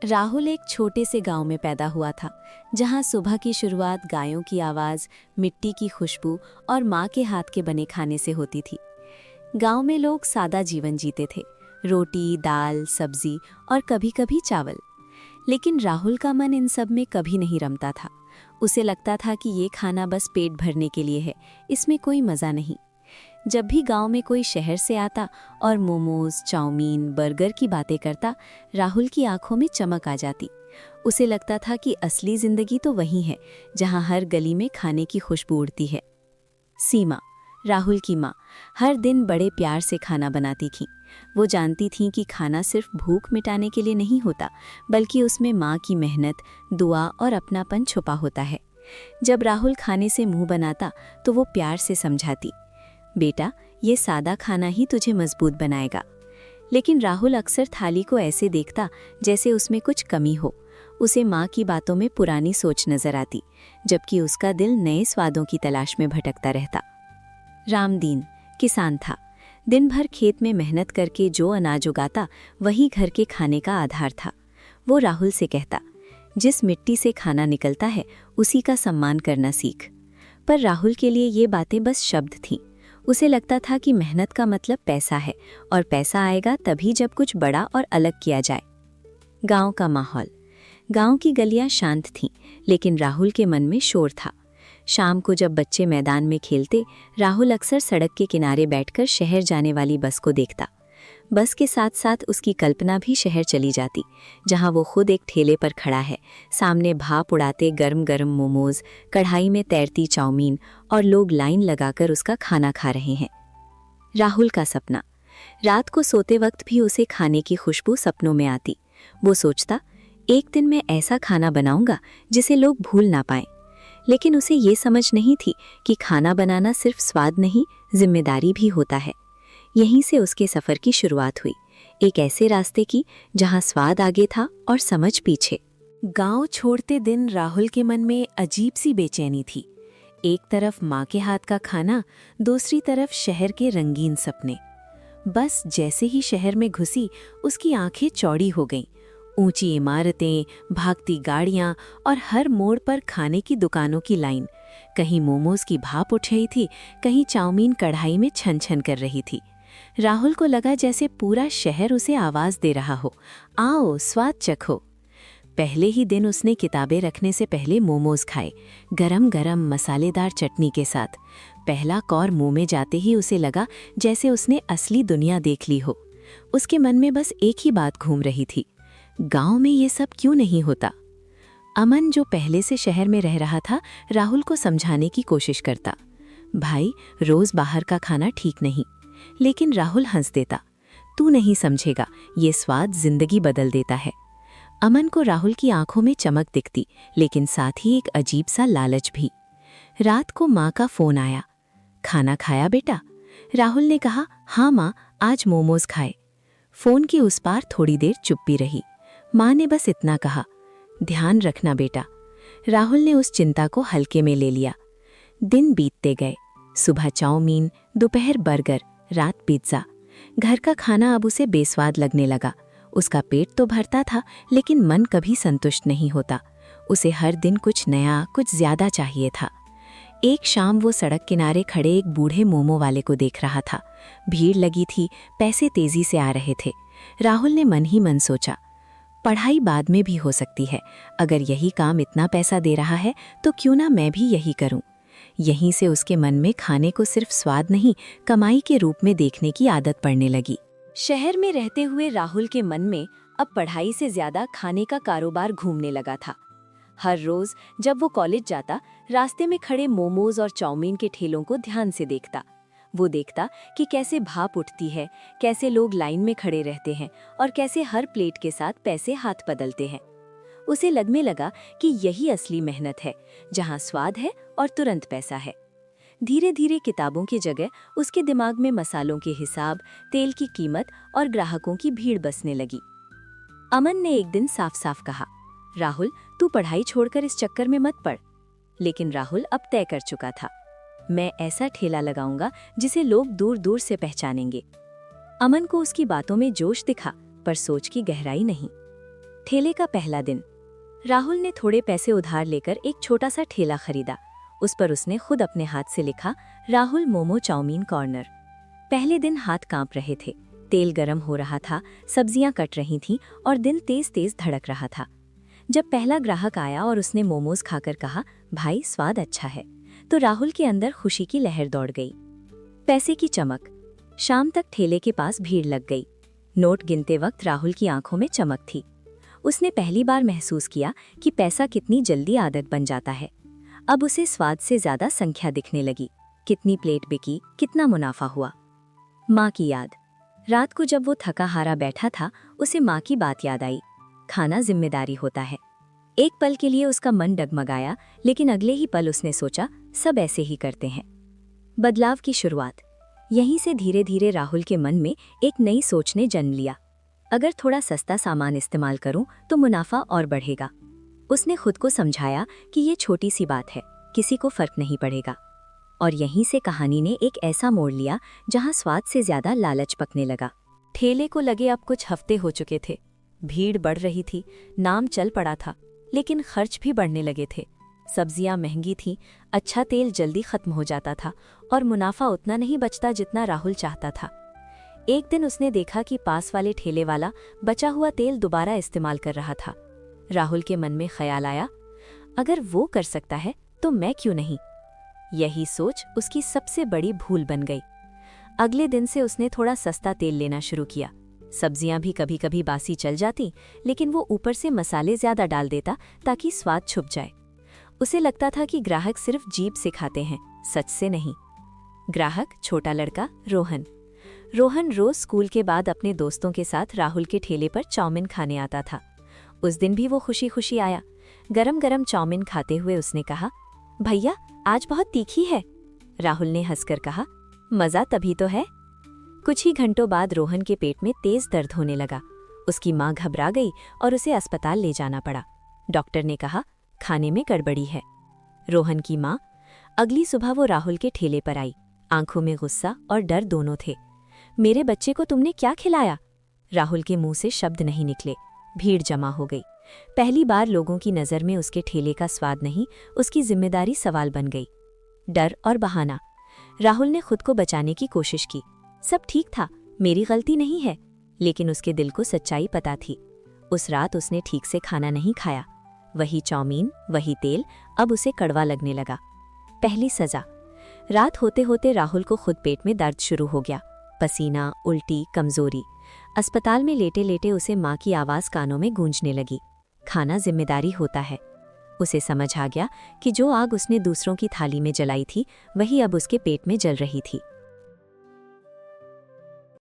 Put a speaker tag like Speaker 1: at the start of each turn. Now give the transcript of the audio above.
Speaker 1: राहुल एक छोटे से गांव में पैदा हुआ था, जहां सुबह की शुरुआत गायों की आवाज, मिट्टी की खुशबू और माँ के हाथ के बने खाने से होती थी। गांव में लोग सादा जीवन जीते थे, रोटी, दाल, सब्जी और कभी-कभी चावल। लेकिन राहुल का मन इन सब में कभी नहीं रमता था। उसे लगता था कि ये खाना बस पेट भरने के लिए है, इसमें कोई मज़ा नहीं। जब भी गांव में कोई शहर से आता और मोमोज, चाउमीन, बर्गर की बातें करता, राहुल की आंखों में चमक आ जाती। उसे लगता था कि असली जिंदगी तो वही है, जहां हर गली में खाने की खुशबू उड़ती है। सीमा, राहुल की माँ, हर दिन बड़े प्यार से खाना बनाती थीं। वो जानती थीं कि खाना सिर्फ भूख मिटाने के लिए नहीं होता, बल्कि उसमें माँ की मेहनत, दुआ और अपनापन छुपा होता है। जब राहुल खाने से मुंह बनाता तो वो प्यार से समझाती, बेटा, ये सादा खाना ही तुझे मजबूत बनाएगा। लेकिन राहुल अक्सर थाली को ऐसे देखता जैसे उसमें कुछ कमी हो। उसे माँ की बातों में पुरानी सोच नजर आती, जबकि उसका दिल नए स्वादों की तलाश में भटकता रहता। रामदीन किसान था। दिन भर खेत में मेहनत करके जो अनाज उगाता, वही घर के खाने का आधार था। वो राहुल से कहता, जिस मिट्टी से खाना निकलता है, उसी का सम्मान करना सीख। पर राहुल के लिए ये बातें बस शब्द थीं। उसे लगता था कि मेहनत का मतलब पैसा है, और पैसा आएगा तभी जब कुछ बड़ा और अलग किया जाए। गांव का माहौल। गांव की गलियां शांत थीं, लेकिन राहुल के मन में शोर था। शाम को जब बच्चे मैदान में खेलते, राहुल अक्सर सड़क के किनारे बैठकर शहर जाने वाली बस को देखता। बस के साथ साथ उसकी कल्पना भी शहर चली जाती, जहां वो खुद एक ठेले पर खड़ा है, सामने भाप उड़ाते गर्म गर्म मोमोज, कढ़ाई में तैरती चाउमीन और लोग लाइन लगाकर उसका खाना खा रहे हैं। राहुल का सपना। रात को सोते वक्त भी उसे खाने की खुशबू सपनों में आती। वो सोचता, एक दिन मैं ऐसा खाना बनाऊंगा जिसे लोग भूल ना पाएं। लेकिन उसे ये समझ नहीं थी कि खाना बनाना सिर्फ स्वाद नहीं, जिम्मेदारी भी होता है। यहीं से उसके सफ़र की शुरुआत हुई, एक ऐसे रास्ते की जहां स्वाद आगे था और समझ पीछे। गांव छोड़ते दिन राहुल के मन में अजीब सी बेचैनी थी। एक तरफ माँ के हाथ का खाना, दूसरी तरफ शहर के रंगीन सपने। बस जैसे ही शहर में घुसी, उसकी आंखें चौड़ी हो गईं। ऊंची इमारतें, भागती गाड़ियां और हर मोड़ पर खाने की दुकानों की लाइन। कहीं मोमोज की भाप उठ रही थी, कहीं चाउमीन कढ़ाई में छन छन कर रही थी। राहुल को लगा जैसे पूरा शहर उसे आवाज दे रहा हो, आओ स्वाद चखो। पहले ही दिन उसने किताबें रखने से पहले मोमोज खाए, गरम गरम मसालेदार चटनी के साथ। पहला कौर मुंह में जाते ही उसे लगा जैसे उसने असली दुनिया देख ली हो। उसके मन में बस एक ही बात घूम रही थी, गांव में ये सब क्यों नहीं होता। अमन, जो पहले से शहर में रह रहा था, राहुल को समझाने की कोशिश करता, भाई, रोज बाहर का खाना ठीक नहीं। लेकिन राहुल हंस देता, तू नहीं समझेगा, ये स्वाद जिंदगी बदल देता है। अमन को राहुल की आंखों में चमक दिखती, लेकिन साथ ही एक अजीब सा लालच भी। रात को माँ का फोन आया, खाना खाया बेटा? राहुल ने कहा, हाँ माँ, आज मोमोज खाए। फोन की उस पार थोड़ी देर चुप्पी रही। माँ ने बस इतना कहा, ध्यान रखना बेटा। राहुल ने उस चिंता को हल्के में ले लिया। दिन बीतते गए, सुबह चाउमीन, दोपहर बर्गर, रात पिज्जा। घर का खाना अब उसे बेस्वाद लगने लगा। उसका पेट तो भरता था, लेकिन मन कभी संतुष्ट नहीं होता। उसे हर दिन कुछ नया, कुछ ज्यादा चाहिए था। एक शाम वो सड़क किनारे खड़े एक बूढ़े मोमो वाले को देख रहा था। भीड़ लगी थी, पैसे तेजी से आ रहे थे। राहुल ने मन ही मन सोचा, पढ़ाई बाद में भी हो सकती है। अगर यही काम इतना पैसा दे रहा है, तो क्यों ना मैं भी यही करूं। यहीं से उसके मन में खाने को सिर्फ स्वाद नहीं, कमाई के रूप में देखने की आदत पड़ने लगी। शहर में रहते हुए राहुल के मन में अब पढ़ाई से ज्यादा खाने का कारोबार घूमने लगा था। हर रोज जब वो कॉलेज जाता, रास्ते में खड़े मोमोज और चाउमीन के ठेलों को ध्यान से देखता। वो देखता कि कैसे भाप उठती है, कैसे लोग लाइन में खड़े रहते हैं और कैसे हर प्लेट के साथ पैसे हाथ बदलते हैं। उसे लगने लगा कि यही असली मेहनत है, जहां स्वाद है और तुरंत पैसा है। धीरे धीरे किताबों की जगह उसके दिमाग में मसालों के हिसाब, तेल की कीमत और ग्राहकों की भीड़ बसने लगी। अमन ने एक दिन साफ साफ कहा, राहुल, तू पढ़ाई छोड़कर इस चक्कर में मत पड़। लेकिन राहुल अब तय कर चुका था, मैं ऐसा ठेला लगाऊंगा जिसे लोग दूर दूर से पहचानेंगे। अमन को उसकी बातों में जोश दिखा, पर सोच की गहराई नहीं। ठेले का पहला दिन। राहुल ने थोड़े पैसे उधार लेकर एक छोटा सा ठेला खरीदा। उस पर उसने खुद अपने हाथ से लिखा, राहुल मोमो चाउमीन कॉर्नर। पहले दिन हाथ कांप रहे थे, तेल गरम हो रहा था, सब्जियां कट रही थीं और दिल तेज तेज धड़क रहा था। जब पहला ग्राहक आया और उसने मोमोज खाकर कहा, भाई स्वाद अच्छा है, तो राहुल के अंदर खुशी की लहर दौड़ गई। पैसे की चमक। शाम तक ठेले के पास भीड़ लग गई। नोट गिनते वक्त राहुल की आंखों में चमक थी। उसने पहली बार महसूस किया कि पैसा कितनी जल्दी आदत बन जाता है। अब उसे स्वाद से ज्यादा संख्या दिखने लगी। कितनी प्लेट बिकी, कितना मुनाफा हुआ। माँ की याद। रात को जब वो थका हारा बैठा था, उसे माँ की बात याद आई। खाना जिम्मेदारी होता है। एक पल के लिए उसका मन डगमगाया, लेकिन अगले ही पल उसने सोचा, सब ऐसे ही करते हैं। बदलाव की शुरुआत। यहीं से धीरे धीरे राहुल के मन में एक नई सोच ने जन्म लिया। अगर थोड़ा सस्ता सामान इस्तेमाल करूं तो मुनाफा और बढ़ेगा। उसने खुद को समझाया कि ये छोटी सी बात है, किसी को फर्क नहीं पड़ेगा। और यहीं से कहानी ने एक ऐसा मोड़ लिया जहां स्वाद से ज्यादा लालच पकने लगा। ठेले को लगे अब कुछ हफ्ते हो चुके थे। भीड़ बढ़ रही थी, नाम चल पड़ा था, लेकिन खर्च भी बढ़ने लगे थे। सब्जियां महंगी थीं, अच्छा तेल जल्दी खत्म हो जाता था और मुनाफा उतना नहीं बचता जितना राहुल चाहता था। एक दिन उसने देखा कि पास वाले ठेले वाला बचा हुआ तेल दोबारा इस्तेमाल कर रहा था। राहुल के मन में ख्याल आया, अगर वो कर सकता है तो मैं क्यों नहीं। यही सोच उसकी सबसे बड़ी भूल बन गई। अगले दिन से उसने थोड़ा सस्ता तेल लेना शुरू किया। सब्जियां भी कभी कभी बासी चल जाती, लेकिन वो ऊपर से मसाले ज्यादा डाल देता ताकि स्वाद छुप जाए। उसे लगता था कि ग्राहक सिर्फ जीभ से खाते हैं, सच से नहीं। ग्राहक छोटा लड़का रोहन। रोहन रोज स्कूल के बाद अपने दोस्तों के साथ राहुल के ठेले पर चाउमीन खाने आता था। उस दिन भी वो खुशी खुशी आया। गरम गरम चाउमीन खाते हुए उसने कहा, भैया आज बहुत तीखी है। राहुल ने हंसकर कहा, मजा तभी तो है। कुछ ही घंटों बाद रोहन के पेट में तेज दर्द होने लगा। उसकी माँ घबरा गई और उसे अस्पताल ले जाना पड़ा। डॉक्टर ने कहा, खाने में गड़बड़ी है। रोहन की माँ। अगली सुबह वो राहुल के ठेले पर आई। आंखों में गुस्सा और डर दोनों थे। मेरे बच्चे को तुमने क्या खिलाया? राहुल के मुंह से शब्द नहीं निकले। भीड़ जमा हो गई। पहली बार लोगों की नज़र में उसके ठेले का स्वाद नहीं, उसकी जिम्मेदारी सवाल बन गई। डर और बहाना। राहुल ने खुद को बचाने की कोशिश की। सब ठीक था, मेरी गलती नहीं है। लेकिन उसके दिल को सच्चाई पता थी। उस रात उसने ठीक से खाना नहीं खाया। वही चाउमीन, वही तेल, अब उसे कड़वा लगने लगा। पहली सजा। रात होते होते राहुल को खुद पेट में दर्द शुरू हो गया। पसीना, उल्टी, कमजोरी। अस्पताल में लेटे लेटे उसे माँ की आवाज़ कानों में गूंजने लगी, खाना जिम्मेदारी होता है। उसे समझ आ गया कि जो आग उसने दूसरों की थाली में जलाई थी, वही अब उसके पेट में जल रही थी।